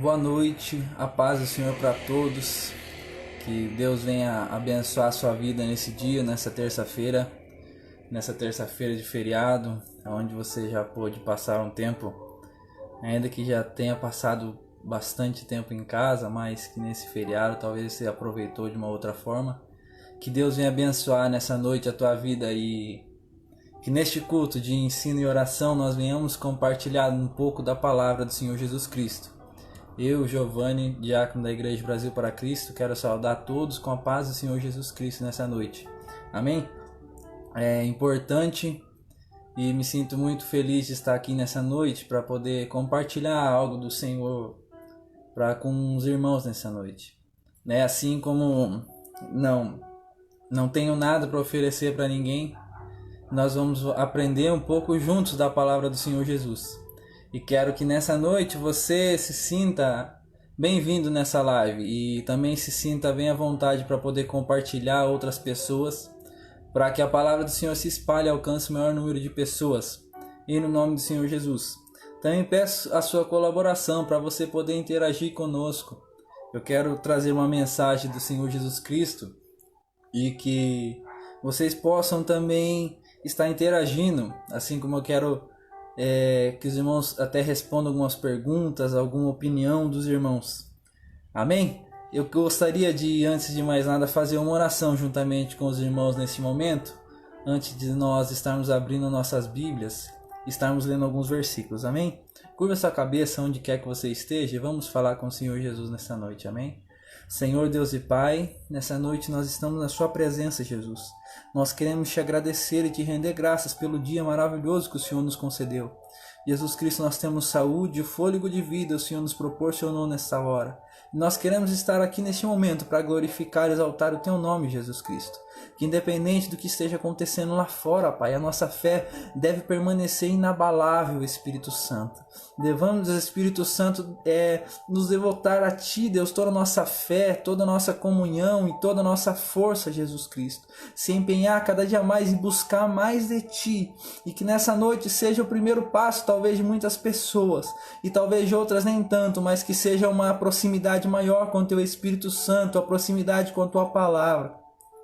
Boa noite, a paz do Senhor para todos. Que Deus venha abençoar a sua vida nesse dia, nessa terça-feira de feriado, onde você já pôde passar um tempo, ainda que já tenha passado bastante tempo em casa, mas que nesse feriado talvez você aproveitou de uma outra forma. Que Deus venha abençoar nessa noite a tua vida e que neste culto de ensino e oração nós venhamos compartilhar um pouco da palavra do Senhor Jesus Cristo. Eu, Giovanni, diácono da Igreja Brasil para Cristo, quero saudar a todos com a paz do Senhor Jesus Cristo nessa noite. Amém? É importante e me sinto muito feliz de estar aqui nessa noite para poder compartilhar algo do Senhor com os irmãos nessa noite. Assim como não tenho nada para oferecer para ninguém, nós vamos aprender um pouco juntos da palavra do Senhor Jesus. E quero que nessa noite você se sinta bem-vindo nessa live e também se sinta bem à vontade para poder compartilhar a outras pessoas, para que a palavra do Senhor se espalhe e alcance o maior número de pessoas. E no nome do Senhor Jesus. Também peço a sua colaboração para você poder interagir conosco. Eu quero trazer uma mensagem do Senhor Jesus Cristo e que vocês possam também estar interagindo, assim como eu quero que os irmãos até respondam algumas perguntas, alguma opinião dos irmãos. Amém? Eu gostaria de, antes de mais nada, fazer uma oração juntamente com os irmãos neste momento, antes de nós estarmos abrindo nossas Bíblias, estarmos lendo alguns versículos. Amém? Curva sua cabeça onde quer que você esteja e vamos falar com o Senhor Jesus nessa noite. Amém? Senhor Deus e Pai, nessa noite nós estamos na sua presença, Jesus. Nós queremos te agradecer e te render graças pelo dia maravilhoso que o Senhor nos concedeu. Jesus Cristo, nós temos saúde e fôlego de vida, o Senhor nos proporcionou nessa hora. E nós queremos estar aqui neste momento para glorificar e exaltar o teu nome, Jesus Cristo. Que independente do que esteja acontecendo lá fora, Pai, a nossa fé deve permanecer inabalável, Espírito Santo. Devamos, Espírito Santo, nos devotar a Ti, Deus, toda a nossa fé, toda a nossa comunhão e toda a nossa força, Jesus Cristo. Se empenhar cada dia mais em buscar mais de Ti. E que nessa noite seja o primeiro passo, talvez, de muitas pessoas. E talvez de outras nem tanto, mas que seja uma proximidade maior com o Teu Espírito Santo, a proximidade com a Tua Palavra.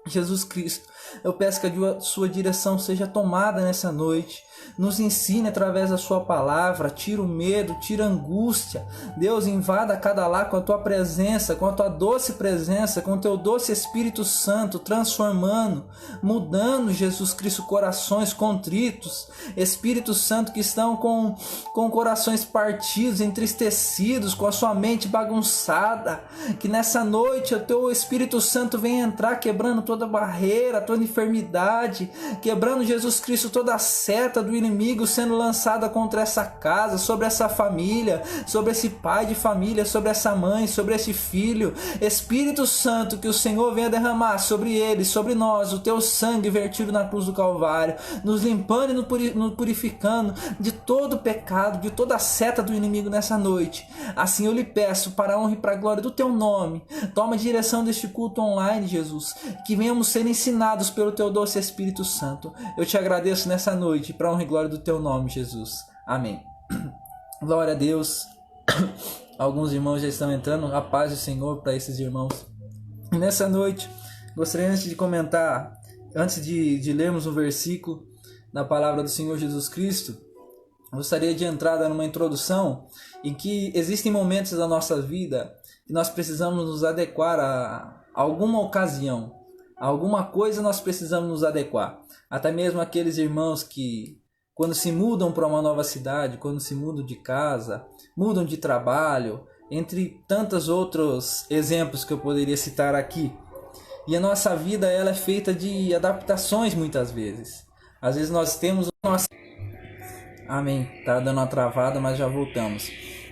Jesus Cristo, eu peço que a sua direção seja tomada nessa noite. Nos ensine através da sua palavra, tira o medo, tira a angústia. Deus, invada cada lar com a tua presença, com a tua doce presença, com o teu doce Espírito Santo, transformando, mudando, Jesus Cristo, corações contritos. Espírito Santo, que estão com corações partidos, entristecidos, com a sua mente bagunçada. Que nessa noite o teu Espírito Santo venha entrar quebrando toda barreira, toda enfermidade, quebrando, Jesus Cristo, toda a seta do inimigo sendo lançada contra essa casa, sobre essa família, sobre esse pai de família, sobre essa mãe, sobre esse filho. Espírito Santo, que o Senhor venha derramar sobre eles, sobre nós, o teu sangue vertido na cruz do Calvário, nos limpando e nos purificando de todo pecado, de toda a seta do inimigo nessa noite. Assim eu lhe peço, para a honra e para a glória do teu nome, toma a direção deste culto online, Jesus, que venhamos ser ensinados pelo teu doce Espírito Santo. Eu te agradeço nessa noite, para a honra e glória do teu nome, Jesus. Amém. Glória a Deus. Alguns irmãos já estão entrando. A paz do Senhor para esses irmãos. E nessa noite, gostaria, antes de comentar, antes de lermos um versículo da palavra do Senhor Jesus Cristo, gostaria de entrar dando uma introdução em que existem momentos da nossa vida que nós precisamos nos adequar a alguma ocasião. A alguma coisa nós precisamos nos adequar. Até mesmo aqueles irmãos que, quando se mudam para uma nova cidade, quando se mudam de casa, mudam de trabalho, entre tantos outros exemplos que eu poderia citar aqui. E a nossa vida, ela é feita de adaptações muitas vezes. Às vezes nós temos o nosso... Amém. Tá dando uma travada, mas já voltamos.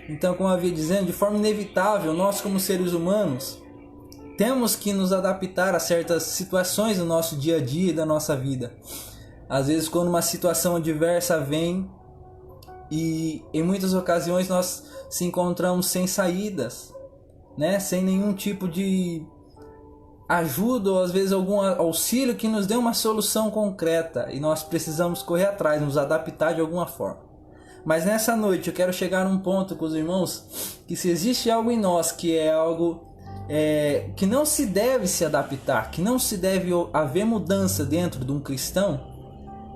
Então, como eu havia dizendo, de forma inevitável, nós como seres humanos temos que nos adaptar a certas situações do nosso dia a dia e da nossa vida. Às vezes, quando uma situação adversa vem e em muitas ocasiões nós se encontramos sem saídas, sem nenhum tipo de ajuda ou às vezes algum auxílio que nos dê uma solução concreta e nós precisamos correr atrás, nos adaptar de alguma forma. Mas nessa noite eu quero chegar num ponto com os irmãos que se existe algo em nós que é algo que não se deve se adaptar, que não se deve haver mudança dentro de um cristão,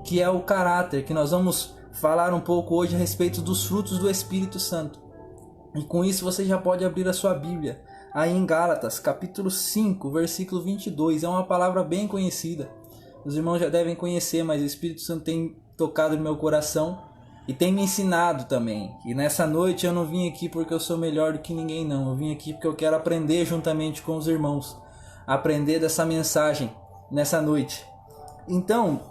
que é o caráter, que nós vamos falar um pouco hoje a respeito dos frutos do Espírito Santo. E com isso você já pode abrir a sua Bíblia aí em Gálatas, capítulo 5, versículo 22. É uma palavra bem conhecida. Os irmãos já devem conhecer, mas o Espírito Santo tem tocado no meu coração e tem me ensinado também. E nessa noite eu não vim aqui porque eu sou melhor do que ninguém, não. Eu vim aqui porque eu quero aprender juntamente com os irmãos. Aprender dessa mensagem nessa noite. Então,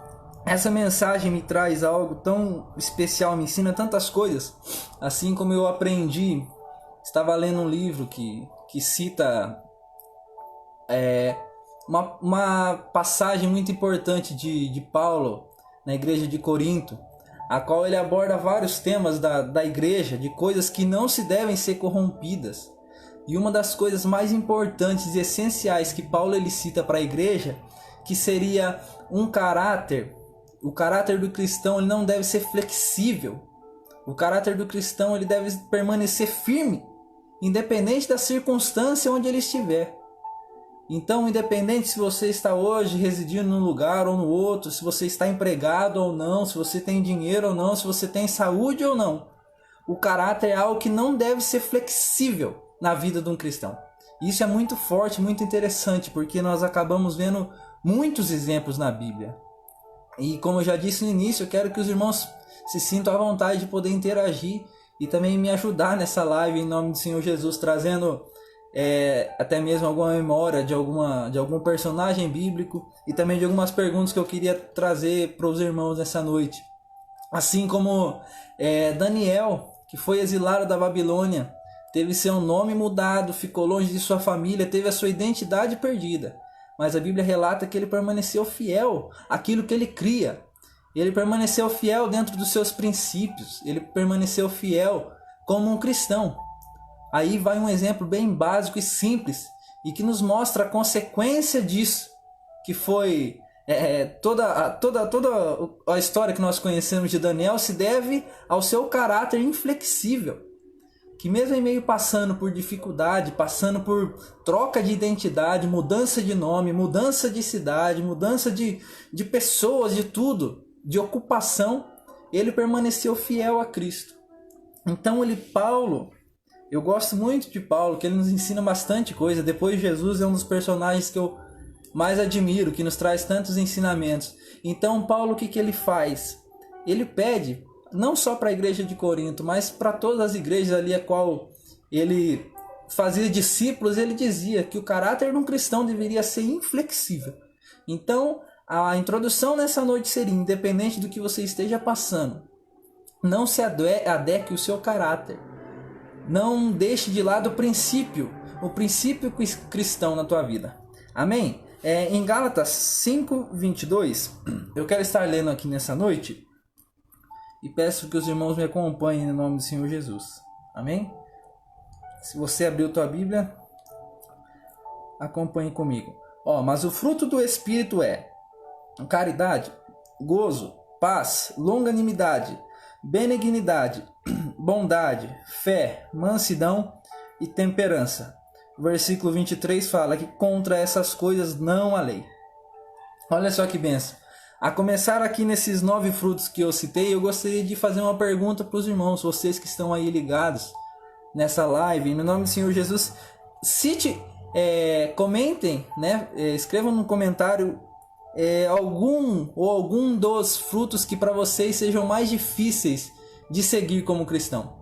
essa mensagem me traz algo tão especial, me ensina tantas coisas. Assim como eu aprendi, estava lendo um livro que cita uma passagem muito importante de Paulo na igreja de Corinto, a qual ele aborda vários temas da igreja, de coisas que não se devem ser corrompidas. E uma das coisas mais importantes e essenciais que Paulo ele cita para a igreja, que seria um caráter. O caráter do cristão ele não deve ser flexível. O caráter do cristão ele deve permanecer firme, independente da circunstância onde ele estiver. Então, independente se você está hoje residindo num lugar ou no outro, se você está empregado ou não, se você tem dinheiro ou não, se você tem saúde ou não, o caráter é algo que não deve ser flexível na vida de um cristão. Isso é muito forte, muito interessante, porque nós acabamos vendo muitos exemplos na Bíblia. E como eu já disse no início, eu quero que os irmãos se sintam à vontade de poder interagir e também me ajudar nessa live em nome do Senhor Jesus, trazendo até mesmo alguma memória de algum personagem bíblico e também de algumas perguntas que eu queria trazer para os irmãos nessa noite. Assim como Daniel, que foi exilado da Babilônia, teve seu nome mudado, ficou longe de sua família, teve a sua identidade perdida. Mas a Bíblia relata que ele permaneceu fiel àquilo que ele cria. Ele permaneceu fiel dentro dos seus princípios. Ele permaneceu fiel como um cristão. Aí vai um exemplo bem básico e simples e que nos mostra a consequência disso, que foi toda a história que nós conhecemos de Daniel se deve ao seu caráter inflexível, que mesmo em meio passando por dificuldade, passando por troca de identidade, mudança de nome, mudança de cidade, mudança de pessoas, de tudo, de ocupação, ele permaneceu fiel a Cristo. Então Paulo, eu gosto muito de Paulo, que ele nos ensina bastante coisa. Depois de Jesus é um dos personagens que eu mais admiro, que nos traz tantos ensinamentos. Então Paulo, o que ele faz? Ele pede, não só para a igreja de Corinto, mas para todas as igrejas ali a qual ele fazia discípulos, ele dizia que o caráter de um cristão deveria ser inflexível. Então a introdução nessa noite seria, independente do que você esteja passando, não se adeque o seu caráter. Não deixe de lado o princípio cristão na tua vida. Amém? Em Gálatas 5:22, eu quero estar lendo aqui nessa noite e peço que os irmãos me acompanhem em nome do Senhor Jesus. Amém? Se você abriu tua Bíblia, acompanhe comigo. Mas o fruto do Espírito é caridade, gozo, paz, longanimidade, benignidade, bondade, fé, mansidão e temperança. O versículo 23 fala que contra essas coisas não há lei. Olha só que bênção. A começar aqui nesses 9 frutos que eu citei, eu gostaria de fazer uma pergunta para os irmãos, vocês que estão aí ligados nessa live, no nome do Senhor Jesus. Comentem, né? Escrevam no comentário algum dos frutos que para vocês sejam mais difíceis de seguir como cristão.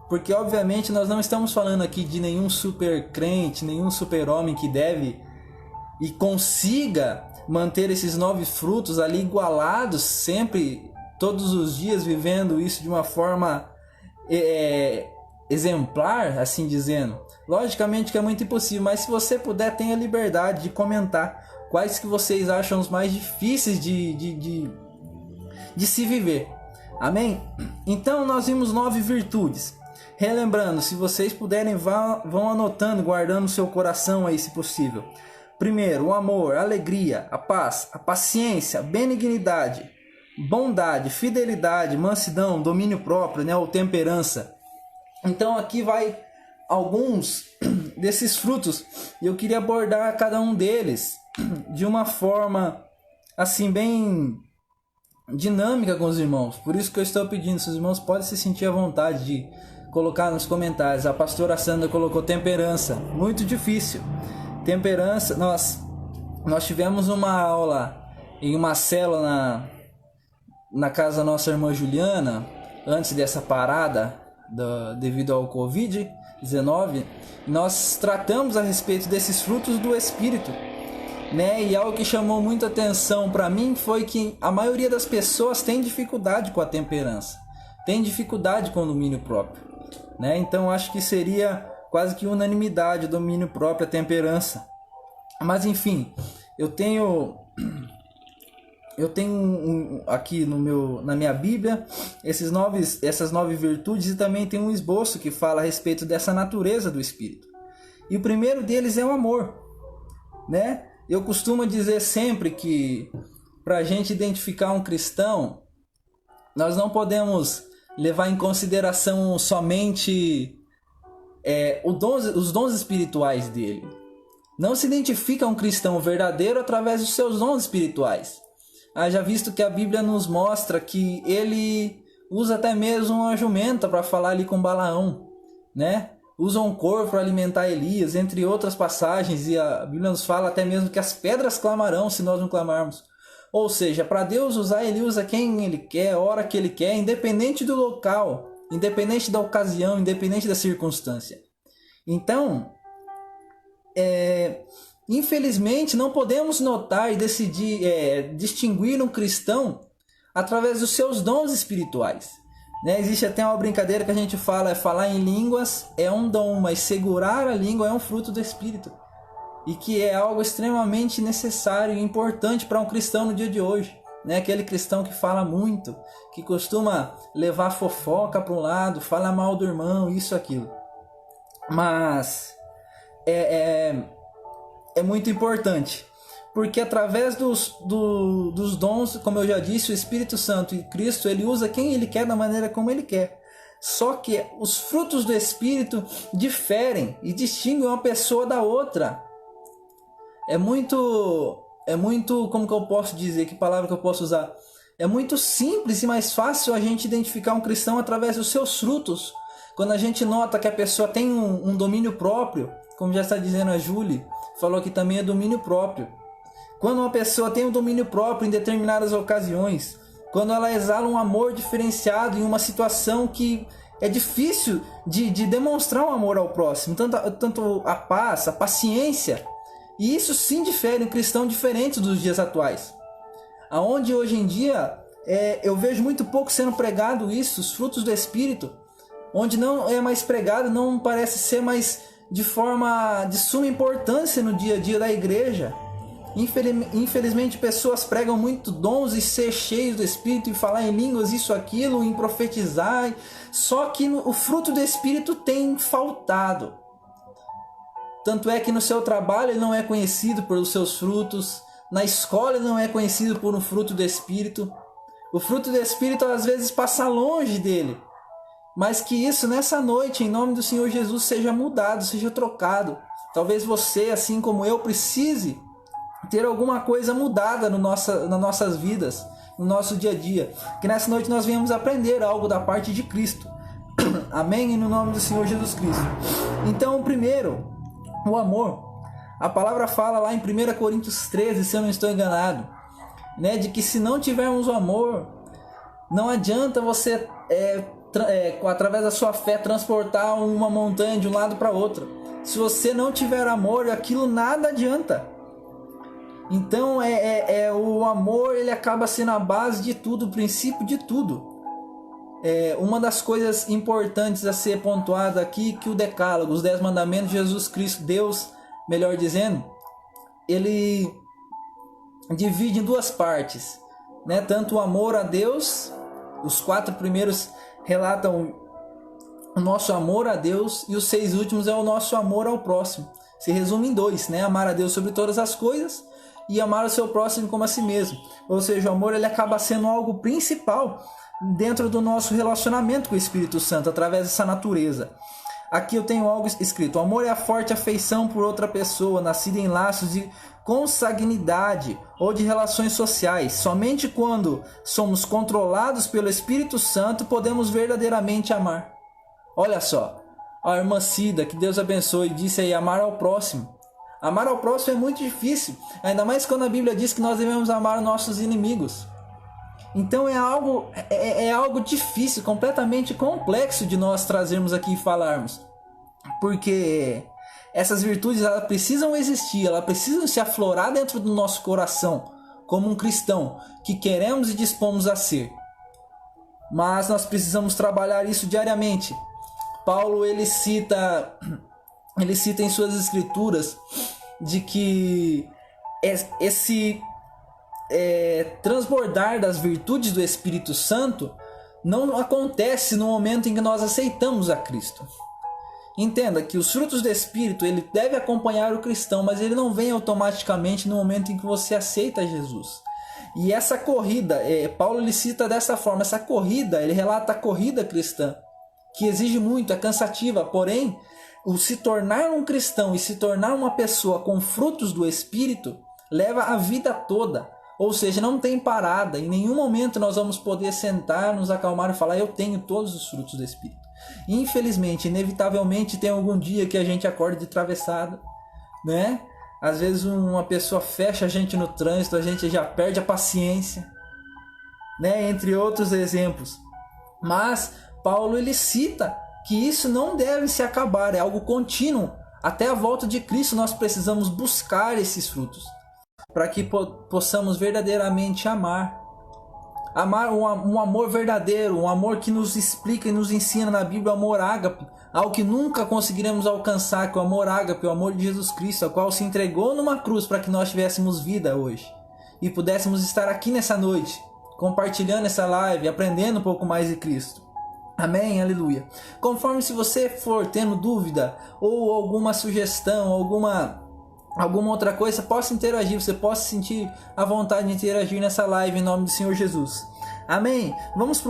Porque obviamente nós não estamos falando aqui de nenhum super crente, nenhum super homem que deve e consiga manter esses 9 frutos ali igualados sempre, todos os dias, vivendo isso de uma forma exemplar, assim dizendo. Logicamente que é muito impossível, mas se você puder, tenha liberdade de comentar quais que vocês acham os mais difíceis de se viver. Amém? Então nós vimos 9 virtudes. Relembrando, se vocês puderem, vão anotando, guardando no seu coração aí, se possível. Primeiro, o amor, a alegria, a paz, a paciência, a benignidade, bondade, fidelidade, mansidão, domínio próprio, né, ou temperança. Então aqui vai alguns desses frutos e eu queria abordar cada um deles de uma forma assim bem dinâmica com os irmãos. Por isso que eu estou pedindo, se os irmãos podem se sentir à vontade de colocar nos comentários. A pastora Sandra colocou temperança, muito difícil. Temperança, nós tivemos uma aula em uma célula na casa da nossa irmã Juliana, antes dessa parada devido ao Covid-19, nós tratamos a respeito desses frutos do Espírito, né? E algo que chamou muita atenção para mim foi que a maioria das pessoas tem dificuldade com a temperança, tem dificuldade com o domínio próprio, né? Então acho que seria quase que unanimidade o domínio próprio, a temperança. Mas enfim, eu tenho aqui na minha Bíblia essas 9 virtudes, e também tem um esboço que fala a respeito dessa natureza do Espírito. E o primeiro deles é o amor, né? Eu costumo dizer sempre que para a gente identificar um cristão, nós não podemos levar em consideração somente os dons espirituais dele. Não se identifica um cristão verdadeiro através dos seus dons espirituais. Já visto que a Bíblia nos mostra que ele usa até mesmo uma jumenta para falar ali com Balaão, né? Usa um corvo para alimentar Elias, entre outras passagens, e a Bíblia nos fala até mesmo que as pedras clamarão se nós não clamarmos. Ou seja, para Deus usar, ele usa quem ele quer, a hora que ele quer, independente do local, independente da ocasião, independente da circunstância. Então, infelizmente, não podemos notar e distinguir um cristão através dos seus dons espirituais, né? Existe até uma brincadeira que a gente fala, falar em línguas é um dom, mas segurar a língua é um fruto do Espírito. E que é algo extremamente necessário e importante para um cristão no dia de hoje, né? Aquele cristão que fala muito, que costuma levar fofoca para um lado, fala mal do irmão, isso, aquilo. Mas é muito importante, porque através dos dons, como eu já disse, o Espírito Santo e Cristo, ele usa quem ele quer da maneira como ele quer. Só que os frutos do Espírito diferem e distinguem uma pessoa da outra. É muito, como que eu posso dizer, que palavra que eu posso usar? É muito simples e mais fácil a gente identificar um cristão através dos seus frutos. Quando a gente nota que a pessoa tem um domínio próprio, como já está dizendo a Júlia, falou que também é domínio próprio. Quando uma pessoa tem um domínio próprio em determinadas ocasiões, quando ela exala um amor diferenciado em uma situação que é difícil de demonstrar um amor ao próximo, tanto a paz, a paciência, e isso sim difere um cristão diferente dos dias atuais. Aonde hoje em dia eu vejo muito pouco sendo pregado isso, os frutos do Espírito, onde não é mais pregado, não parece ser mais de forma de suma importância no dia a dia da igreja. Infelizmente, pessoas pregam muito dons e ser cheios do Espírito, e falar em línguas, isso, aquilo, em profetizar, só que o fruto do Espírito tem faltado. Tanto é que no seu trabalho ele não é conhecido pelos seus frutos, na escola ele não é conhecido por um fruto do Espírito. O fruto do Espírito às vezes passa longe dele. Mas que isso nessa noite, em nome do Senhor Jesus, seja mudado, seja trocado. Talvez você, assim como eu, precise ter alguma coisa mudada nas nossas vidas, no nosso dia a dia. Que nessa noite nós venhamos aprender algo da parte de Cristo. Amém? E no nome do Senhor Jesus Cristo. Então, primeiro, o amor. A palavra fala lá em 1 Coríntios 13, se eu não estou enganado, né, de que se não tivermos o amor, não adianta você através da sua fé transportar uma montanha de um lado para outro. Se você não tiver amor, aquilo nada adianta. Então o amor, ele acaba sendo a base de tudo, o princípio de tudo. Uma das coisas importantes a ser pontuada aqui, que o decálogo, os 10 mandamentos de Jesus Cristo, Deus, melhor dizendo, ele divide em 2 partes, né? Tanto o amor a Deus, os 4 primeiros relatam o nosso amor a Deus, e os 6 últimos é o nosso amor ao próximo. Se resume em 2, né? Amar a Deus sobre todas as coisas e amar o seu próximo como a si mesmo. Ou seja, o amor ele acaba sendo algo principal dentro do nosso relacionamento com o Espírito Santo, através dessa natureza. Aqui eu tenho algo escrito: o amor é a forte afeição por outra pessoa, nascida em laços de consanguinidade ou de relações sociais. Somente quando somos controlados pelo Espírito Santo podemos verdadeiramente amar. Olha só, a irmã Cida, que Deus abençoe, disse aí: amar ao próximo. Amar ao próximo é muito difícil, ainda mais quando a Bíblia diz que nós devemos amar nossos inimigos. Então é algo difícil, completamente complexo de nós trazermos aqui e falarmos. Porque essas virtudes elas precisam existir, elas precisam se aflorar dentro do nosso coração, como um cristão que queremos e dispomos a ser. Mas nós precisamos trabalhar isso diariamente. Paulo ele cita em suas escrituras de que esse transbordar das virtudes do Espírito Santo não acontece no momento em que nós aceitamos a Cristo. Entenda que os frutos do Espírito ele deve acompanhar o cristão, mas ele não vem automaticamente no momento em que você aceita Jesus. E essa corrida, Paulo ele cita dessa forma, essa corrida, ele relata a corrida cristã, que exige muito, é cansativa, porém, o se tornar um cristão e se tornar uma pessoa com frutos do Espírito leva a vida toda. Ou seja, não tem parada. Em nenhum momento nós vamos poder sentar, nos acalmar e falar: eu tenho todos os frutos do Espírito. Infelizmente, inevitavelmente, tem algum dia que a gente acorda de travessada, né? Às vezes uma pessoa fecha a gente no trânsito, a gente já perde a paciência, né? Entre outros exemplos. Mas Paulo ele cita que isso não deve se acabar, é algo contínuo. Até a volta de Cristo nós precisamos buscar esses frutos, para que possamos verdadeiramente amar. Amar um amor verdadeiro, um amor que nos explica e nos ensina na Bíblia, o amor ágape, algo que nunca conseguiremos alcançar, que é o amor ágape, o amor de Jesus Cristo, o qual se entregou numa cruz para que nós tivéssemos vida hoje e pudéssemos estar aqui nessa noite, compartilhando essa live, aprendendo um pouco mais de Cristo. Amém, aleluia. Conforme, se você for tendo dúvida ou alguma sugestão, alguma outra coisa, possa interagir, você possa sentir a vontade de interagir nessa live em nome do Senhor Jesus. Amém? Vamos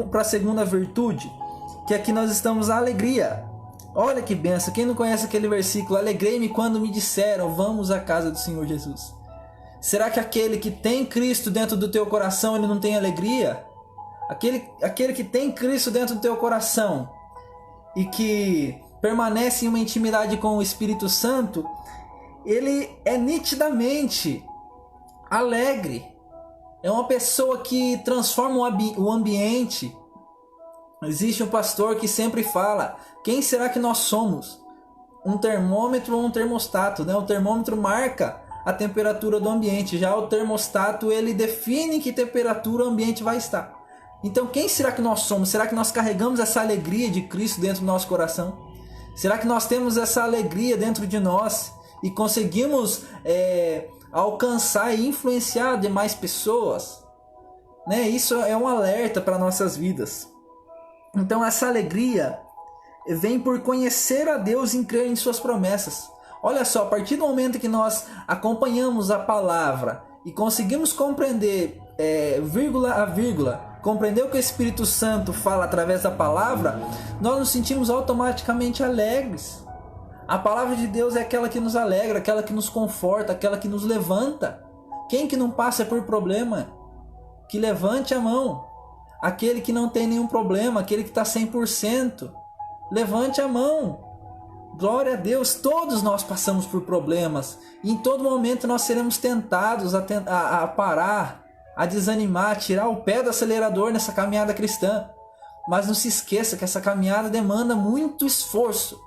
para a segunda virtude, que aqui nós estamos a alegria. Olha que benção, quem não conhece aquele versículo: alegrei-me quando me disseram, vamos à casa do Senhor Jesus. Será que aquele que tem Cristo dentro do teu coração, ele não tem alegria? Aquele que tem Cristo dentro do teu coração e que permanece em uma intimidade com o Espírito Santo, ele é nitidamente alegre. É uma pessoa que transforma o ambiente. Existe um pastor que sempre fala: quem será que nós somos? Um termômetro ou um termostato, né? O termômetro marca a temperatura do ambiente, já o termostato ele define que temperatura o ambiente vai estar. Então quem será que nós somos? Será que nós carregamos essa alegria de Cristo dentro do nosso coração? Será que nós temos essa alegria dentro de nós e conseguimos alcançar e influenciar demais pessoas? Né? Isso é um alerta para nossas vidas. Então essa alegria vem por conhecer a Deus e crer em suas promessas. Olha só, a partir do momento que nós acompanhamos a palavra e conseguimos compreender vírgula a vírgula, compreender o que o Espírito Santo fala através da palavra, nós nos sentimos automaticamente alegres. A palavra de Deus é aquela que nos alegra, aquela que nos conforta, aquela que nos levanta. Quem que não passa por problema? Que levante a mão. Aquele que não tem nenhum problema, aquele que está 100%, levante a mão. Glória a Deus, todos nós passamos por problemas. E em todo momento nós seremos tentados a parar, a desanimar, a tirar o pé do acelerador nessa caminhada cristã. Mas não se esqueça que essa caminhada demanda muito esforço.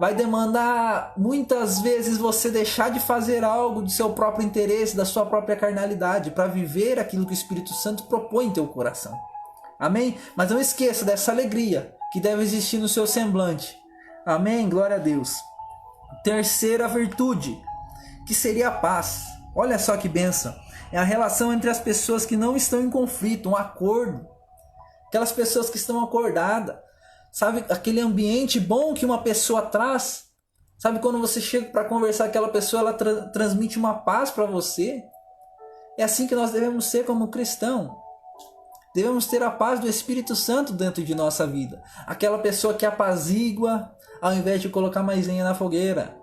Vai demandar muitas vezes você deixar de fazer algo do seu próprio interesse, da sua própria carnalidade, para viver aquilo que o Espírito Santo propõe em teu coração. Amém? Mas não esqueça dessa alegria que deve existir no seu semblante. Amém? Glória a Deus. Terceira virtude, que seria a paz. Olha só que bênção. É a relação entre as pessoas que não estão em conflito, um acordo. Aquelas pessoas que estão acordadas. Sabe, aquele ambiente bom que uma pessoa traz. Sabe, quando você chega para conversar com aquela pessoa, ela transmite uma paz para você. É assim que nós devemos ser como cristão. Devemos ter a paz do Espírito Santo dentro de nossa vida. Aquela pessoa que apazigua ao invés de colocar mais lenha na fogueira.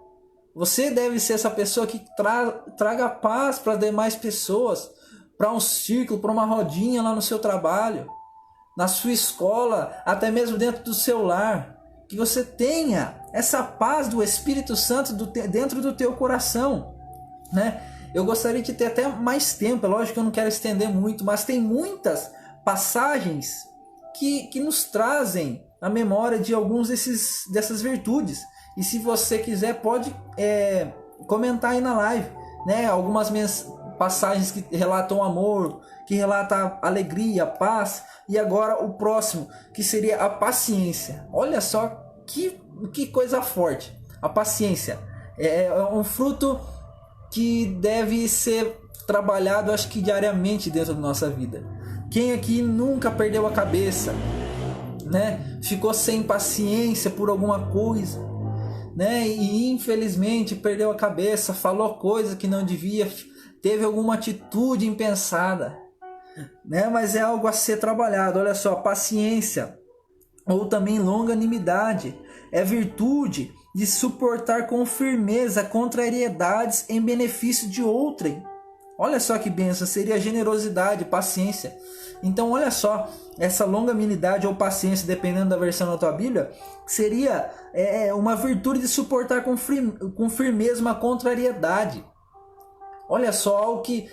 Você deve ser essa pessoa que traga paz para as demais pessoas, para um círculo, para uma rodinha lá no seu trabalho, na sua escola, até mesmo dentro do seu lar. Que você tenha essa paz do Espírito Santo dentro do teu coração, né? Eu gostaria de ter até mais tempo, é lógico que eu não quero estender muito, mas tem muitas passagens que nos trazem a memória de alguns dessas virtudes. E se você quiser, pode comentar aí na live, né? Algumas passagens que relatam amor, que relatam alegria, paz. E agora o próximo, que seria a paciência. Olha só que coisa forte. A paciência é um fruto que deve ser trabalhado, acho que diariamente dentro da nossa vida. Quem aqui nunca perdeu a cabeça, né? Ficou sem paciência por alguma coisa, né? E infelizmente perdeu a cabeça, falou coisa que não devia, teve alguma atitude impensada, né? Mas é algo a ser trabalhado. Olha só, paciência ou também longanimidade é virtude de suportar com firmeza contrariedades em benefício de outrem. Olha só que bênção, seria generosidade, paciência. Então olha só, essa longanimidade ou paciência, dependendo da versão da tua Bíblia, seria uma virtude de suportar com firmeza uma contrariedade. Olha só, algo que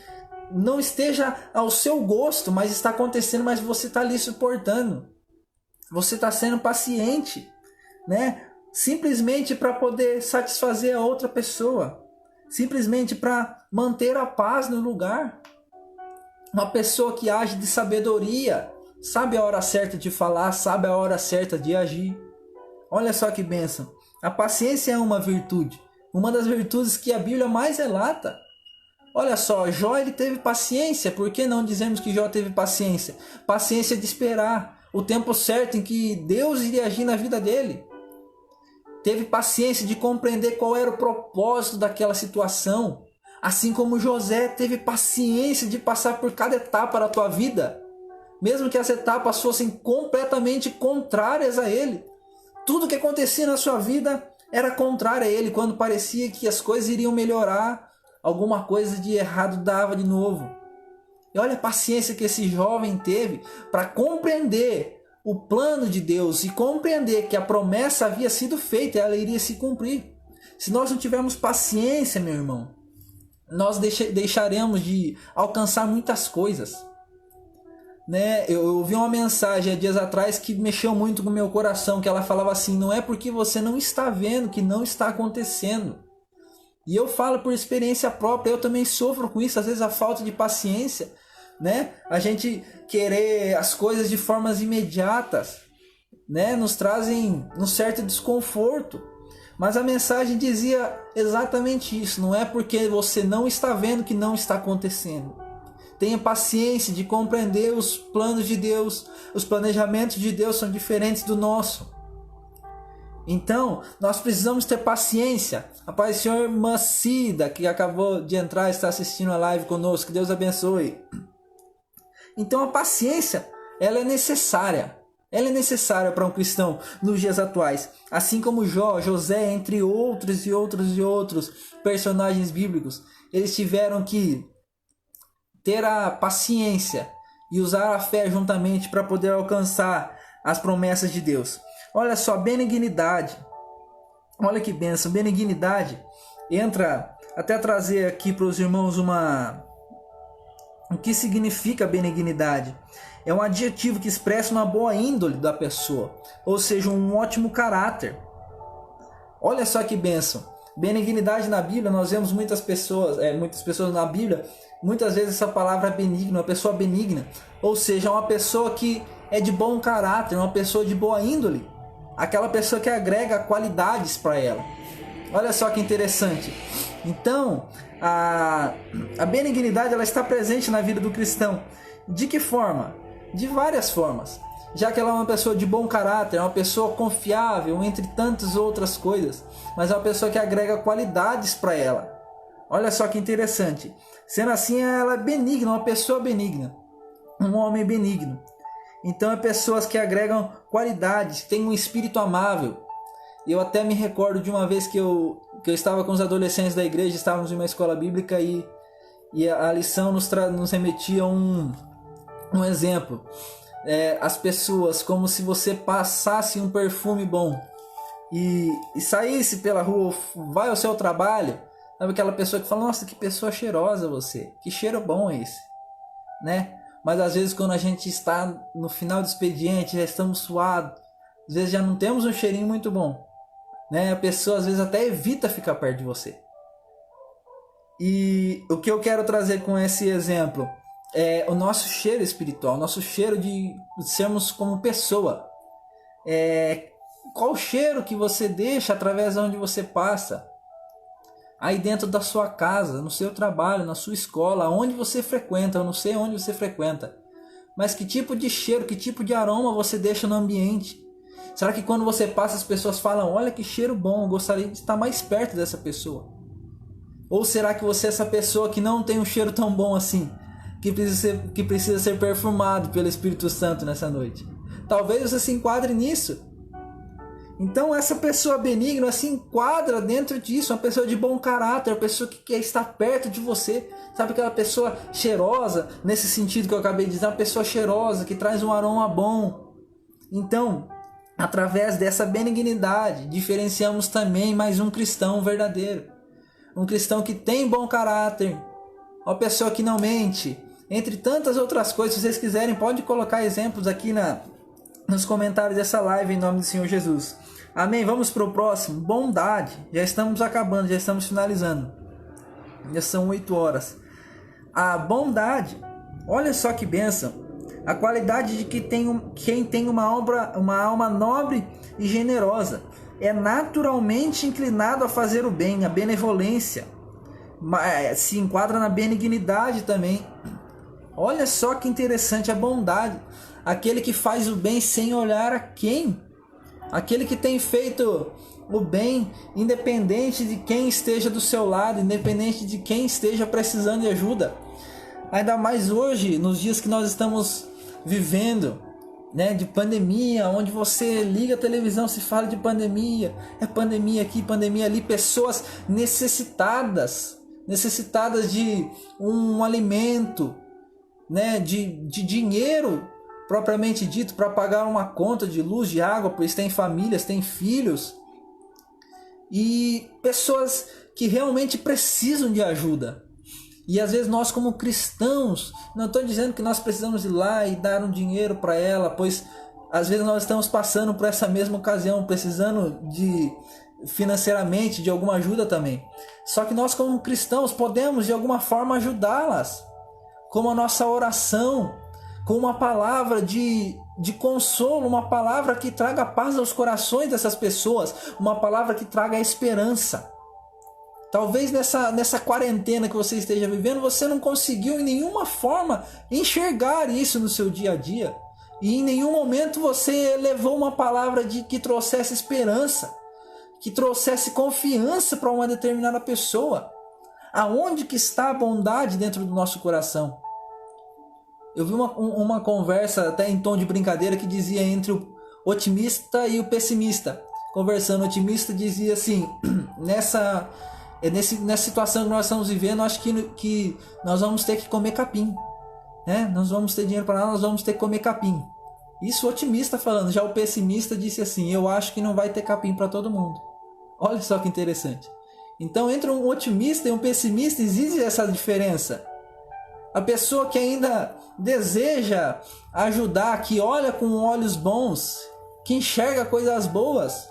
não esteja ao seu gosto, mas está acontecendo, mas você está ali suportando. Você está sendo paciente, né? Simplesmente para poder satisfazer a outra pessoa. Simplesmente para manter a paz no lugar. Uma pessoa que age de sabedoria, sabe a hora certa de falar, sabe a hora certa de agir. Olha só que bênção. A paciência é uma virtude. Uma das virtudes que a Bíblia mais relata. Olha só, Jó ele teve paciência. Por que não dizemos que Jó teve paciência? Paciência de esperar o tempo certo em que Deus iria agir na vida dele. Teve paciência de compreender qual era o propósito daquela situação. Assim como José teve paciência de passar por cada etapa da tua vida. Mesmo que as etapas fossem completamente contrárias a ele. Tudo que acontecia na sua vida era contrário a ele. Quando parecia que as coisas iriam melhorar, alguma coisa de errado dava de novo. E olha a paciência que esse jovem teve para compreender o plano de Deus e compreender que a promessa havia sido feita e ela iria se cumprir. Se nós não tivermos paciência, meu irmão, nós deixaremos de alcançar muitas coisas. Né? Eu ouvi uma mensagem há dias atrás que mexeu muito com o meu coração, que ela falava assim: não é porque você não está vendo que não está acontecendo. E eu falo por experiência própria, eu também sofro com isso, às vezes a falta de paciência, né? A gente querer as coisas de formas imediatas, né? Nos trazem um certo desconforto. Mas a mensagem dizia exatamente isso. Não é porque você não está vendo que não está acontecendo. Tenha paciência de compreender os planos de Deus. Os planejamentos de Deus são diferentes do nosso. Então, nós precisamos ter paciência. A paz do Senhor Macida, que acabou de entrar e está assistindo a live conosco. Que Deus abençoe. Então, a paciência, ela é necessária. Ela é necessária para um cristão nos dias atuais. Assim como Jó, José, entre outros e outros personagens bíblicos. Eles tiveram que ter a paciência e usar a fé juntamente para poder alcançar as promessas de Deus. Olha só, benignidade. Olha que bênção. Benignidade entra até trazer aqui para os irmãos o que significa benignidade. É um adjetivo que expressa uma boa índole da pessoa, ou seja, um ótimo caráter. Olha só que bênção. Benignidade na Bíblia, nós vemos muitas pessoas na Bíblia, muitas vezes essa palavra é benigna, uma pessoa benigna, ou seja, uma pessoa que é de bom caráter, uma pessoa de boa índole, aquela pessoa que agrega qualidades para ela. Olha só que interessante. Então, a benignidade ela está presente na vida do cristão. De que forma? De várias formas. já que ela é uma pessoa de bom caráter, é uma pessoa confiável, entre tantas outras coisas, mas é uma pessoa que agrega qualidades para ela. Olha só que interessante. Sendo assim, ela é benigna, uma pessoa benigna, um homem benigno. Então é pessoas que agregam qualidades, têm um espírito amável. Eu até me recordo de uma vez que eu estava com os adolescentes da igreja, estávamos em uma escola bíblica e a lição nos remetia a um exemplo. As pessoas, como se você passasse um perfume bom e saísse pela rua, vai ao seu trabalho, sabe aquela pessoa que fala, nossa, que pessoa cheirosa você, que cheiro bom é esse, né? Mas às vezes quando a gente está no final do expediente, já estamos suados, às vezes já não temos um cheirinho muito bom, né? A pessoa às vezes até evita ficar perto de você. E o que eu quero trazer com esse exemplo é o nosso cheiro espiritual, o nosso cheiro de sermos como pessoa. Qual o cheiro que você deixa através de onde você passa? Aí dentro da sua casa, no seu trabalho, na sua escola, onde você frequenta, eu não sei onde você frequenta, mas que tipo de cheiro, que tipo de aroma você deixa no ambiente? Será que quando você passa as pessoas falam, olha que cheiro bom, eu gostaria de estar mais perto dessa pessoa? Ou será que você é essa pessoa que não tem um cheiro tão bom assim, que precisa ser perfumado pelo Espírito Santo nessa noite? Talvez você se enquadre nisso. Então essa pessoa benigna se enquadra dentro disso, uma pessoa de bom caráter, uma pessoa que quer estar perto de você. Sabe aquela pessoa cheirosa, nesse sentido que eu acabei de dizer, uma pessoa cheirosa, que traz um aroma bom. Então, através dessa benignidade, diferenciamos também mais um cristão verdadeiro. Um cristão que tem bom caráter, uma pessoa que não mente, entre tantas outras coisas. Se vocês quiserem, pode colocar exemplos aqui nos comentários dessa live em nome do Senhor Jesus. Amém? Vamos para o próximo. Bondade. Já estamos acabando, já estamos finalizando. Já são 8 horas. A bondade, olha só que bênção. A qualidade de quem tem uma alma nobre e generosa. É naturalmente inclinado a fazer o bem, a benevolência. Se enquadra na benignidade também. Olha só que interessante a bondade. Aquele que faz o bem sem olhar a quem. Aquele que tem feito o bem independente de quem esteja do seu lado, independente de quem esteja precisando de ajuda. Ainda mais hoje, nos dias que nós estamos vivendo, né, de pandemia, onde você liga a televisão, se fala de pandemia, é pandemia aqui, pandemia ali, pessoas necessitadas de um alimento, né, de dinheiro propriamente dito, para pagar uma conta de luz, de água, pois tem famílias, tem filhos, e pessoas que realmente precisam de ajuda. E às vezes nós como cristãos, não estou dizendo que nós precisamos ir lá e dar um dinheiro para ela, pois às vezes nós estamos passando por essa mesma ocasião, precisando de financeiramente de alguma ajuda também. Só que nós como cristãos podemos de alguma forma ajudá-las, com a nossa oração, com uma palavra de consolo, uma palavra que traga paz aos corações dessas pessoas, uma palavra que traga esperança. Talvez nessa quarentena que você esteja vivendo, você não conseguiu em nenhuma forma enxergar isso no seu dia a dia. E em nenhum momento você levou uma palavra que trouxesse esperança, que trouxesse confiança para uma determinada pessoa. Aonde que está a bondade dentro do nosso coração? Eu vi uma conversa, até em tom de brincadeira, que dizia entre o otimista e o pessimista. Conversando, o otimista dizia assim, nessa situação que nós estamos vivendo, acho que nós vamos ter que comer capim, né? Nós vamos ter dinheiro para nada, nós vamos ter que comer capim. Isso o otimista falando. Já o pessimista disse assim, eu acho que não vai ter capim para todo mundo. Olha só que interessante. Então entre um otimista e um pessimista existe essa diferença. A pessoa que ainda deseja ajudar, que olha com olhos bons, que enxerga coisas boas.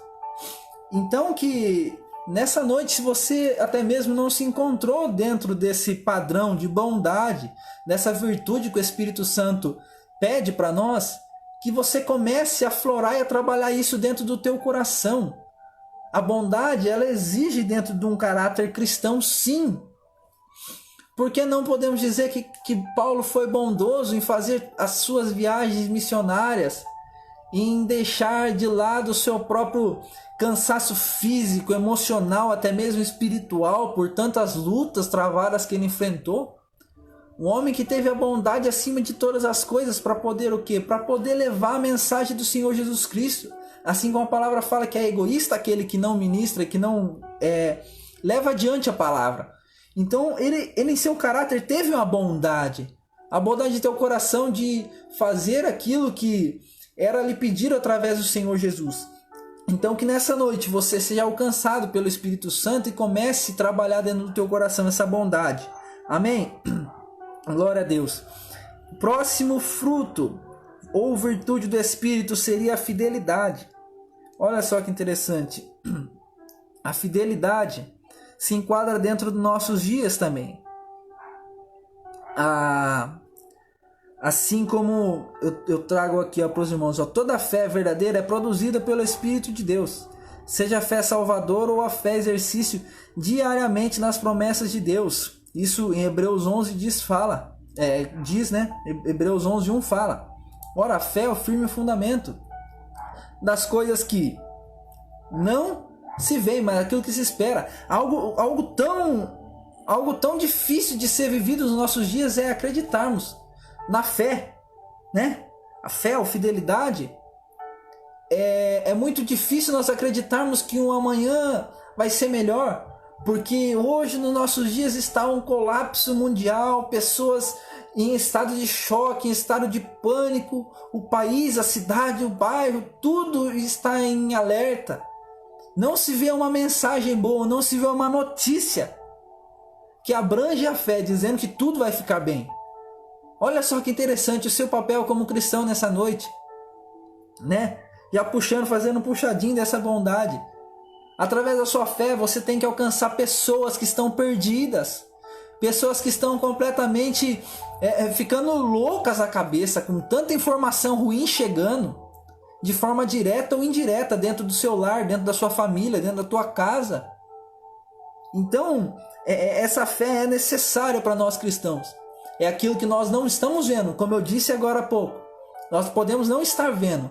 Então que nessa noite, se você até mesmo não se encontrou dentro desse padrão de bondade, dessa virtude que o Espírito Santo pede para nós, que você comece a aflorar e a trabalhar isso dentro do teu coração. A bondade, ela exige dentro de um caráter cristão, sim. Porque não podemos dizer que Paulo foi bondoso em fazer as suas viagens missionárias, em deixar de lado o seu próprio cansaço físico, emocional, até mesmo espiritual, por tantas lutas travadas que ele enfrentou. Um homem que teve a bondade acima de todas as coisas para poder o quê? Para poder levar a mensagem do Senhor Jesus Cristo. Assim como a palavra fala que é egoísta aquele que não ministra, que não leva adiante a palavra. Então ele em seu caráter teve uma bondade. A bondade de ter o coração de fazer aquilo que era lhe pedido através do Senhor Jesus. Então que nessa noite você seja alcançado pelo Espírito Santo e comece a trabalhar dentro do teu coração essa bondade. Amém? Glória a Deus. O próximo fruto ou virtude do Espírito seria a fidelidade. Olha só que interessante. A fidelidade se enquadra dentro dos nossos dias também. Assim como eu trago aqui para os irmãos, toda fé verdadeira é produzida pelo Espírito de Deus. Seja a fé salvadora ou a fé exercício diariamente nas promessas de Deus. Isso em Hebreus 11 diz, né? Hebreus 11:1 fala. Ora, a fé é o firme fundamento das coisas que não se vê, mas aquilo que se espera. Algo tão difícil de ser vivido nos nossos dias é acreditarmos na fé, né? A fé, a fidelidade. É muito difícil nós acreditarmos que um amanhã vai ser melhor, porque hoje nos nossos dias está um colapso mundial, pessoas em estado de choque, em estado de pânico, o país, a cidade, o bairro, tudo está em alerta. Não se vê uma mensagem boa, não se vê uma notícia que abrange a fé, dizendo que tudo vai ficar bem. Olha só que interessante o seu papel como cristão nessa noite, né? Já fazendo um puxadinho dessa bondade. Através da sua fé, você tem que alcançar pessoas que estão perdidas, pessoas que estão completamente ficando loucas à cabeça, com tanta informação ruim chegando, de forma direta ou indireta, dentro do seu lar, dentro da sua família, dentro da tua casa. Então, essa fé é necessária para nós cristãos. É aquilo que nós não estamos vendo, como eu disse agora há pouco. Nós podemos não estar vendo,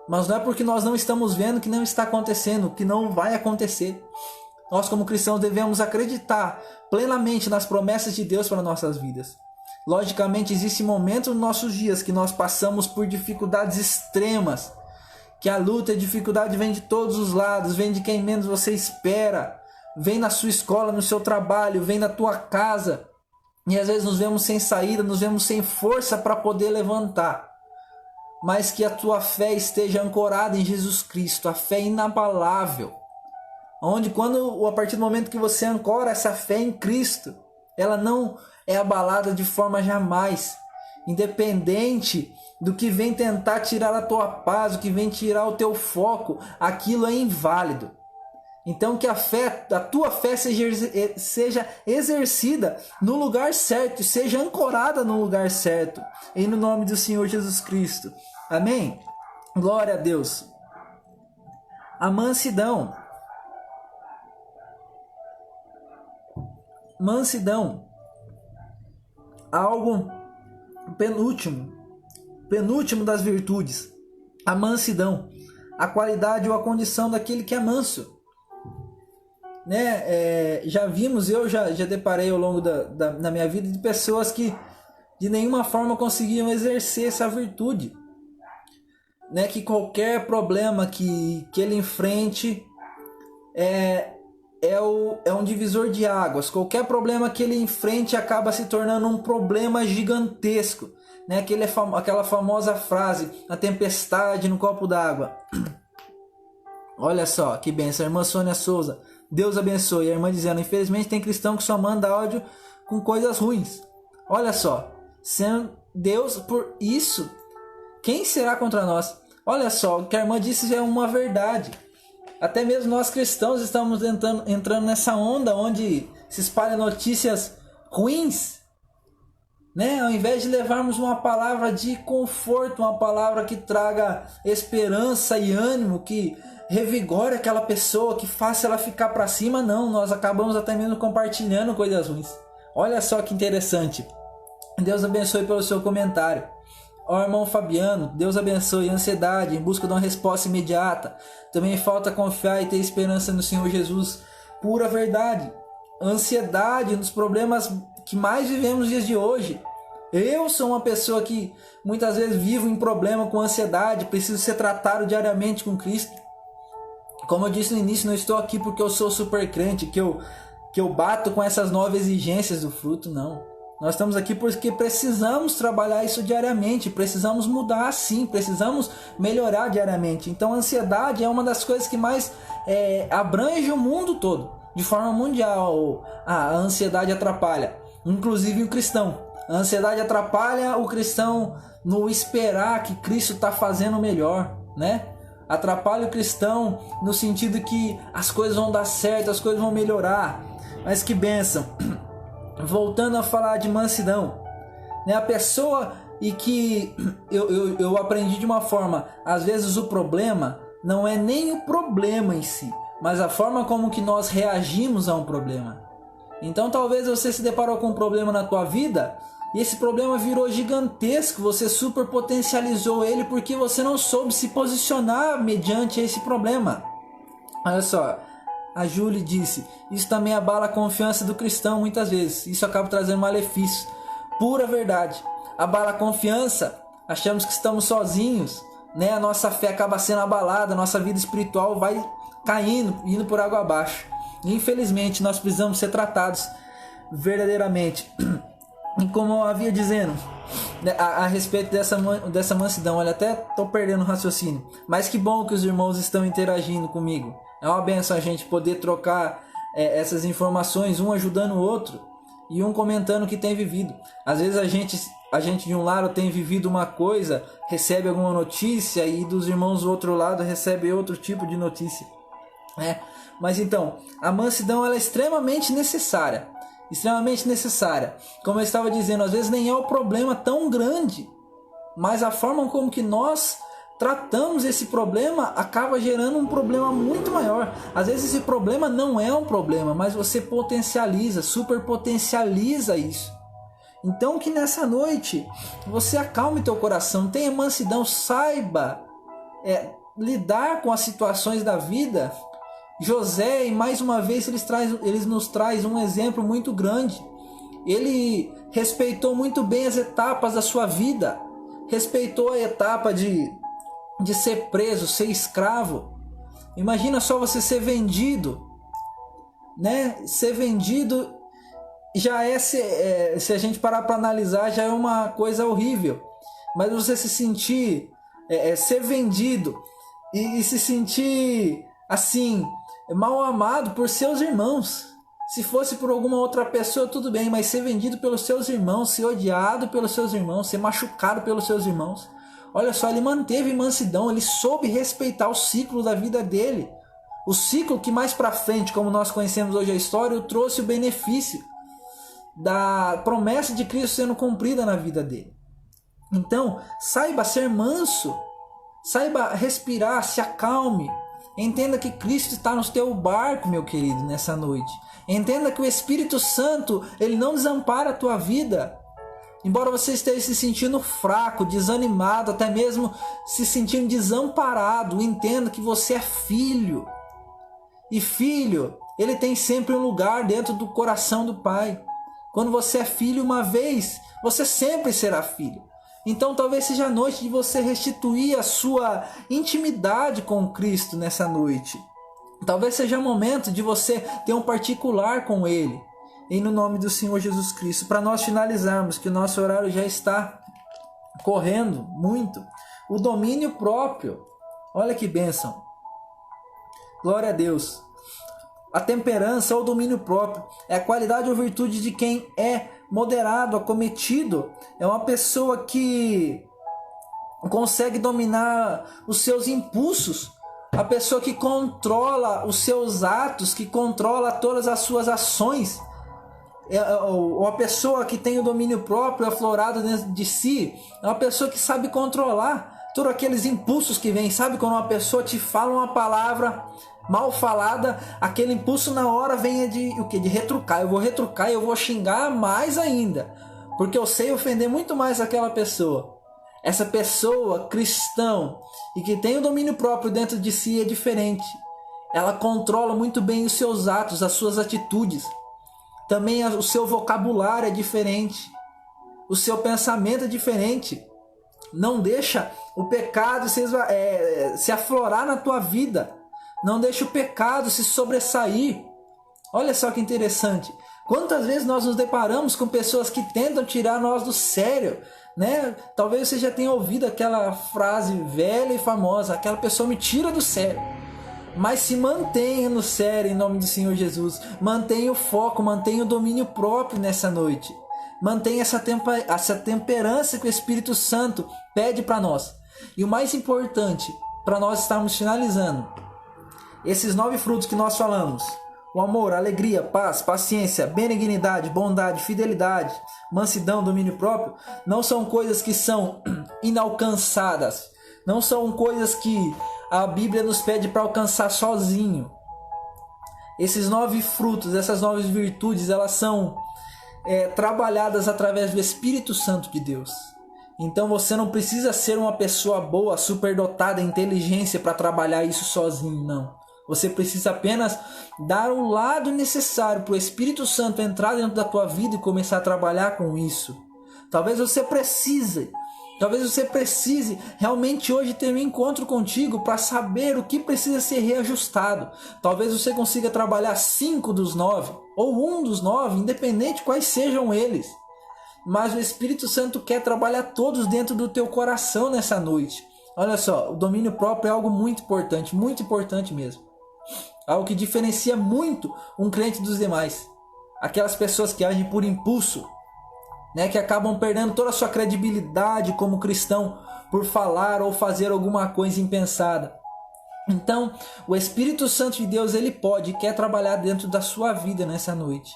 mas não é porque nós não estamos vendo que não está acontecendo, que não vai acontecer. Nós como cristãos devemos acreditar plenamente nas promessas de Deus para nossas vidas. Logicamente, existem momentos nos nossos dias que nós passamos por dificuldades extremas, que a luta e a dificuldade vem de todos os lados, vem de quem menos você espera, vem na sua escola, no seu trabalho, vem na tua casa, e às vezes nos vemos sem saída, nos vemos sem força para poder levantar. Mas que a tua fé esteja ancorada em Jesus Cristo, a fé inabalável, onde a partir do momento que você ancora essa fé em Cristo, ela não é abalada de forma jamais, independente do que vem tentar tirar a tua paz, o que vem tirar o teu foco, aquilo é inválido. Então que a tua fé seja exercida no lugar certo, seja ancorada no lugar certo, em nome do Senhor Jesus Cristo. Amém? Glória a Deus. A mansidão. Mansidão. Algo penúltimo das virtudes. A mansidão. A qualidade ou a condição daquele que é manso. Né? Já vimos, eu já deparei ao longo da minha vida de pessoas que de nenhuma forma conseguiam exercer essa virtude, né? Que qualquer problema que ele enfrente é um divisor de águas. Qualquer problema que ele enfrente acaba se tornando um problema gigantesco, né? Aquela famosa frase, a tempestade no copo d'água. Olha só que bênção, a irmã Sônia Souza, Deus abençoe. A irmã dizendo, infelizmente tem cristão que só manda áudio com coisas ruins. Olha só, sendo Deus por isso, quem será contra nós? Olha só, o que a irmã disse é uma verdade. Até mesmo nós cristãos estamos entrando nessa onda onde se espalham notícias ruins, né? Ao invés de levarmos uma palavra de conforto, uma palavra que traga esperança e ânimo, que revigore aquela pessoa, que faça ela ficar para cima, não, nós acabamos até mesmo compartilhando coisas ruins. Olha só que interessante. Deus abençoe pelo seu comentário. Ó irmão Fabiano, Deus abençoe. Ansiedade, em busca de uma resposta imediata. Também falta confiar e ter esperança no Senhor Jesus. Pura verdade. Ansiedade, um dos problemas que mais vivemos nos dias de hoje. Eu sou uma pessoa que muitas vezes vivo em problema com ansiedade, preciso ser tratado diariamente com Cristo. Como eu disse no início, não estou aqui porque eu sou super crente, que eu bato com essas 9 exigências do fruto, não. Nós estamos aqui porque precisamos trabalhar isso diariamente, precisamos mudar sim, precisamos melhorar diariamente. Então a ansiedade é uma das coisas que mais abrange o mundo todo. De forma mundial, a ansiedade atrapalha, inclusive o cristão. A ansiedade atrapalha o cristão no esperar que Cristo está fazendo melhor, né? Atrapalha o cristão no sentido que as coisas vão dar certo, as coisas vão melhorar. Mas que bênção! Voltando a falar de mansidão, né? A pessoa e que eu aprendi de uma forma, às vezes o problema não é nem o problema em si, mas a forma como que nós reagimos a um problema. Então talvez você se deparou com um problema na tua vida e esse problema virou gigantesco, você super potencializou ele porque você não soube se posicionar mediante esse problema. Olha só, a Júlia disse, isso também abala a confiança do cristão muitas vezes, isso acaba trazendo malefícios. Pura verdade, abala a confiança, achamos que estamos sozinhos, né? A nossa fé acaba sendo abalada, a nossa vida espiritual vai caindo, indo por água abaixo. Infelizmente nós precisamos ser tratados verdadeiramente. E como eu havia dizendo a respeito dessa mansidão, olha, até estou perdendo o raciocínio, mas que bom que os irmãos estão interagindo comigo. É uma benção a gente poder trocar essas informações, um ajudando o outro e um comentando o que tem vivido. Às vezes a gente de um lado tem vivido uma coisa, recebe alguma notícia, e dos irmãos do outro lado recebe outro tipo de notícia. Mas então, a mansidão ela é extremamente necessária. Extremamente necessária. Como eu estava dizendo, às vezes nem é o problema tão grande, mas a forma como que nós tratamos esse problema acaba gerando um problema muito maior. Às vezes esse problema não é um problema, mas você potencializa, superpotencializa isso. Então que nessa noite você acalme teu coração, tenha mansidão, saiba lidar com as situações da vida. José, e mais uma vez eles nos traz um exemplo muito grande. Ele respeitou muito bem as etapas da sua vida. Respeitou a etapa de ser preso, ser escravo. Imagina só você ser vendido, né? Ser vendido já se a gente parar para analisar, já é uma coisa horrível. Mas você se sentir, ser vendido e se sentir assim, mal amado por seus irmãos. Se fosse por alguma outra pessoa, tudo bem, mas ser vendido pelos seus irmãos, ser odiado pelos seus irmãos, ser machucado pelos seus irmãos. Olha só, ele manteve mansidão, ele soube respeitar o ciclo da vida dele. O ciclo que mais para frente, como nós conhecemos hoje a história, trouxe o benefício da promessa de Cristo sendo cumprida na vida dele. Então, saiba ser manso, saiba respirar, se acalme. Entenda que Cristo está no teu barco, meu querido, nessa noite. Entenda que o Espírito Santo, ele não desampara a tua vida. Embora você esteja se sentindo fraco, desanimado, até mesmo se sentindo desamparado, entenda que você é filho. E filho, ele tem sempre um lugar dentro do coração do Pai. Quando você é filho uma vez, você sempre será filho. Então talvez seja a noite de você restituir a sua intimidade com Cristo nessa noite. Talvez seja o momento de você ter um particular com Ele. E no nome do Senhor Jesus Cristo. Para nós finalizarmos, que o nosso horário já está correndo muito. O domínio próprio. Olha que bênção. Glória a Deus. A temperança ou domínio próprio é a qualidade ou virtude de quem é moderado, acometido. É uma pessoa que consegue dominar os seus impulsos. A pessoa que controla os seus atos, que controla todas as suas ações. Uma pessoa que tem o domínio próprio aflorado dentro de si. É uma pessoa que sabe controlar todos aqueles impulsos que vêm. Sabe quando uma pessoa te fala uma palavra mal falada, aquele impulso na hora vem de retrucar. Eu vou retrucar e eu vou xingar mais ainda, porque eu sei ofender muito mais aquela pessoa. Essa pessoa cristã e que tem o domínio próprio dentro de si é diferente. Ela controla muito bem os seus atos, as suas atitudes. Também o seu vocabulário é diferente. O seu pensamento é diferente. Não deixa o pecado se aflorar na tua vida. Não deixa o pecado se sobressair. Olha só que interessante. Quantas vezes nós nos deparamos com pessoas que tentam tirar nós do sério, né? Talvez você já tenha ouvido aquela frase velha e famosa: aquela pessoa me tira do sério. Mas se mantenha no sério em nome do Senhor Jesus. Mantenha o foco, mantenha o domínio próprio nessa noite. Mantenha essa temperança que o Espírito Santo pede para nós. E o mais importante, para nós estarmos finalizando, esses 9 frutos que nós falamos: o amor, a alegria, paz, paciência, benignidade, bondade, fidelidade, mansidão, domínio próprio, não são coisas que são inalcançadas. Não são coisas que a Bíblia nos pede para alcançar sozinho. Esses 9 frutos, essas 9 virtudes, elas são trabalhadas através do Espírito Santo de Deus. Então você não precisa ser uma pessoa boa, superdotada em inteligência para trabalhar isso sozinho, não. Você precisa apenas dar o lado necessário para o Espírito Santo entrar dentro da tua vida e começar a trabalhar com isso. Talvez você precise realmente hoje ter um encontro contigo para saber o que precisa ser reajustado. Talvez você consiga trabalhar 5 dos 9 ou 1 dos 9, independente quais sejam eles. Mas o Espírito Santo quer trabalhar todos dentro do teu coração nessa noite. Olha só, o domínio próprio é algo muito importante mesmo. Algo que diferencia muito um crente dos demais. Aquelas pessoas que agem por impulso, né, que acabam perdendo toda a sua credibilidade como cristão por falar ou fazer alguma coisa impensada. Então, o Espírito Santo de Deus, ele pode e quer trabalhar dentro da sua vida nessa noite.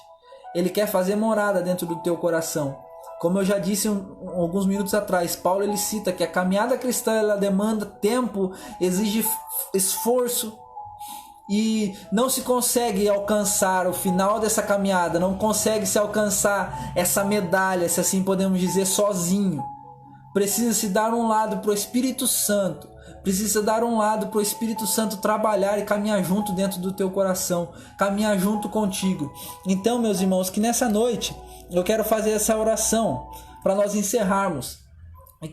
Ele quer fazer morada dentro do teu coração. Como eu já disse alguns minutos atrás, Paulo ele cita que a caminhada cristã ela demanda tempo, exige esforço. E não se consegue alcançar o final dessa caminhada, não consegue se alcançar essa medalha, se assim podemos dizer, sozinho. Precisa se dar um lado para o Espírito Santo, precisa dar um lado para o Espírito Santo trabalhar e caminhar junto dentro do teu coração, caminhar junto contigo. Então, meus irmãos, que nessa noite eu quero fazer essa oração para nós encerrarmos,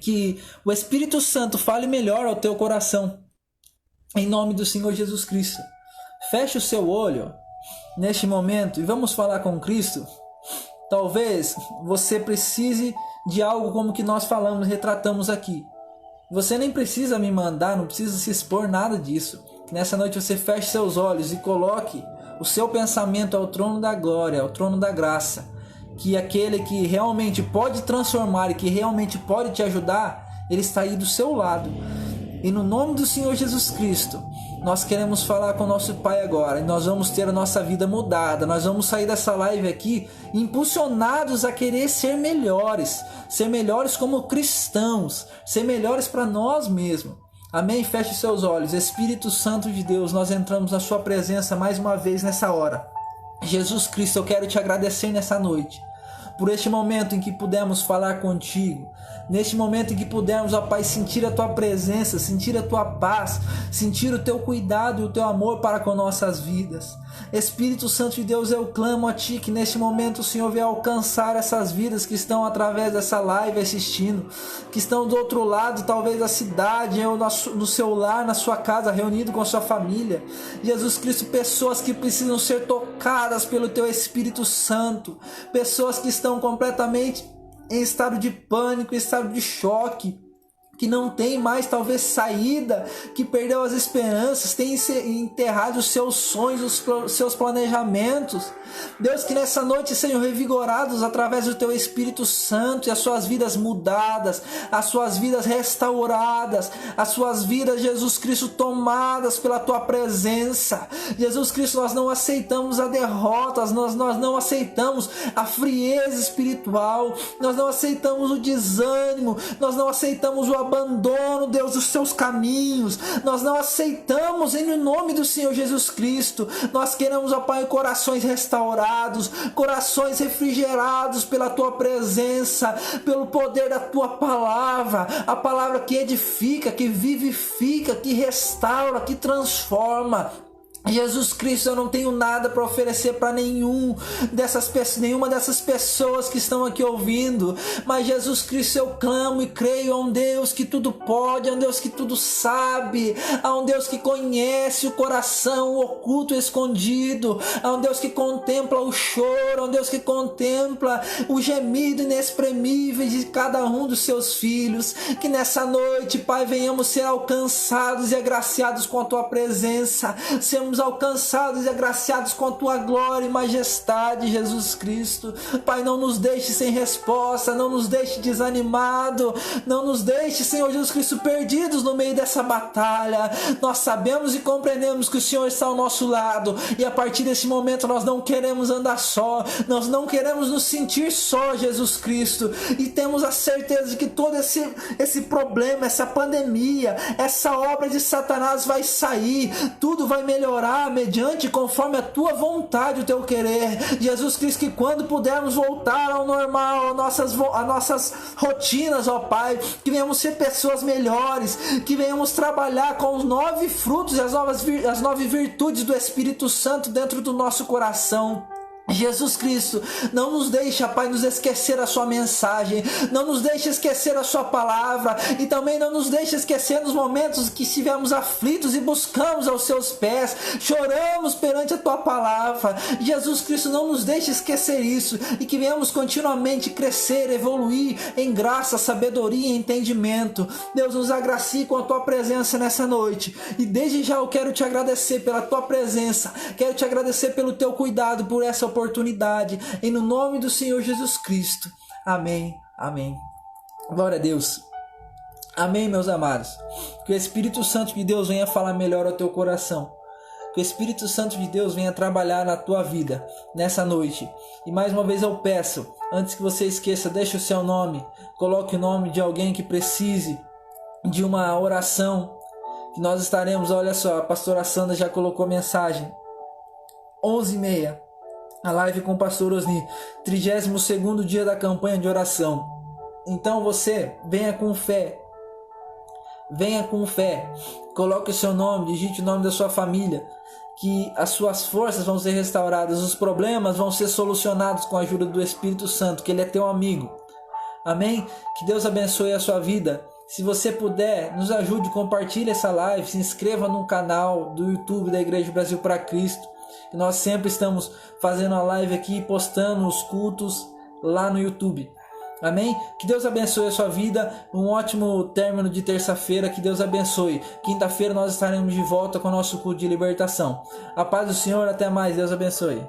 que o Espírito Santo fale melhor ao teu coração, em nome do Senhor Jesus Cristo. Feche o seu olho neste momento e vamos falar com Cristo. Talvez você precise de algo como que nós falamos, retratamos aqui. Você nem precisa me mandar, não precisa se expor nada disso. Nessa noite você feche seus olhos e coloque o seu pensamento ao trono da glória, ao trono da graça. Que aquele que realmente pode transformar e que realmente pode te ajudar, ele está aí do seu lado. E no nome do Senhor Jesus Cristo, nós queremos falar com o nosso Pai agora. E nós vamos ter a nossa vida mudada. Nós vamos sair dessa live aqui impulsionados a querer ser melhores como cristãos, ser melhores para nós mesmos. Amém? Feche seus olhos. Espírito Santo de Deus, nós entramos na sua presença mais uma vez nessa hora. Jesus Cristo, eu quero te agradecer nessa noite por este momento em que pudemos falar contigo, neste momento em que pudemos, ó Pai, sentir a tua presença, sentir a tua paz, sentir o teu cuidado e o teu amor para com nossas vidas. Espírito Santo de Deus, eu clamo a Ti que neste momento o Senhor venha alcançar essas vidas que estão através dessa live assistindo, que estão do outro lado, talvez da cidade, ou no seu lar, na sua casa, reunido com a sua família. Jesus Cristo, pessoas que precisam ser tocadas pelo Teu Espírito Santo, pessoas que estão completamente em estado de pânico, em estado de choque, que não tem mais talvez saída, que perdeu as esperanças, tem enterrado os seus sonhos, os seus planejamentos. Deus, que nessa noite sejam revigorados através do Teu Espírito Santo e as suas vidas mudadas, as suas vidas restauradas, as suas vidas, Jesus Cristo, tomadas pela Tua presença. Jesus Cristo, nós não aceitamos a derrota, nós não aceitamos a frieza espiritual, nós não aceitamos o desânimo, nós não aceitamos o abandono, Deus, dos seus caminhos. Nós não aceitamos em nome do Senhor Jesus Cristo. Nós queremos, ó Pai, corações restaurados, corações refrigerados pela tua presença, pelo poder da tua palavra, a palavra que edifica, que vivifica, que restaura, que transforma. Jesus Cristo, eu não tenho nada para oferecer para nenhuma dessas pessoas que estão aqui ouvindo, mas Jesus Cristo, eu clamo e creio a um Deus que tudo pode, a um Deus que tudo sabe, a um Deus que conhece o coração, o oculto, o escondido, a um Deus que contempla o choro, a um Deus que contempla o gemido inexprimível de cada um dos seus filhos. Que nessa noite, Pai, venhamos ser alcançados e agraciados com a tua presença, sermos alcançados e agraciados com a tua glória e majestade, Jesus Cristo. Pai, não nos deixe sem resposta, não nos deixe desanimado, não nos deixe, Senhor Jesus Cristo, perdidos no meio dessa batalha. Nós sabemos e compreendemos que o Senhor está ao nosso lado, e a partir desse momento nós não queremos andar só, nós não queremos nos sentir só, Jesus Cristo, e temos a certeza de que todo esse problema, essa pandemia, essa obra de Satanás vai sair, tudo vai melhorar mediante, conforme a tua vontade, o teu querer, Jesus Cristo. Que quando pudermos voltar ao normal, a nossas rotinas, ó Pai, que venhamos ser pessoas melhores, que venhamos trabalhar com os 9 frutos e as 9 virtudes do Espírito Santo dentro do nosso coração. Jesus Cristo, não nos deixa, Pai, nos esquecer a sua mensagem, não nos deixa esquecer a sua palavra, e também não nos deixa esquecer nos momentos que estivemos aflitos e buscamos aos seus pés, choramos perante a tua palavra. Jesus Cristo, não nos deixa esquecer isso, e que venhamos continuamente crescer, evoluir em graça, sabedoria e entendimento. Deus, nos agracie com a tua presença nessa noite, e desde já eu quero te agradecer pela tua presença, quero te agradecer pelo teu cuidado, por essa oportunidade, em nome do Senhor Jesus Cristo. Amém, amém. Glória a Deus. Amém, meus amados. Que o Espírito Santo de Deus venha falar melhor ao teu coração. Que o Espírito Santo de Deus venha trabalhar na tua vida nessa noite. E mais uma vez eu peço, antes que você esqueça, deixe o seu nome, coloque o nome de alguém que precise de uma oração, que nós estaremos, olha só, a pastora Sandra já colocou a mensagem, 11h30, a live com o pastor Osni, 32º dia da campanha de oração. Então você, venha com fé, coloque o seu nome, digite o nome da sua família, que as suas forças vão ser restauradas, os problemas vão ser solucionados com a ajuda do Espírito Santo, que Ele é teu amigo. Amém? Que Deus abençoe a sua vida. Se você puder, nos ajude, compartilhe essa live, se inscreva no canal do YouTube da Igreja Brasil para Cristo. Nós sempre estamos fazendo a live aqui, postando os cultos lá no YouTube. Amém? Que Deus abençoe a sua vida. Um ótimo término de terça-feira. Que Deus abençoe. Quinta-feira nós estaremos de volta com o nosso culto de libertação. A paz do Senhor. Até mais. Deus abençoe.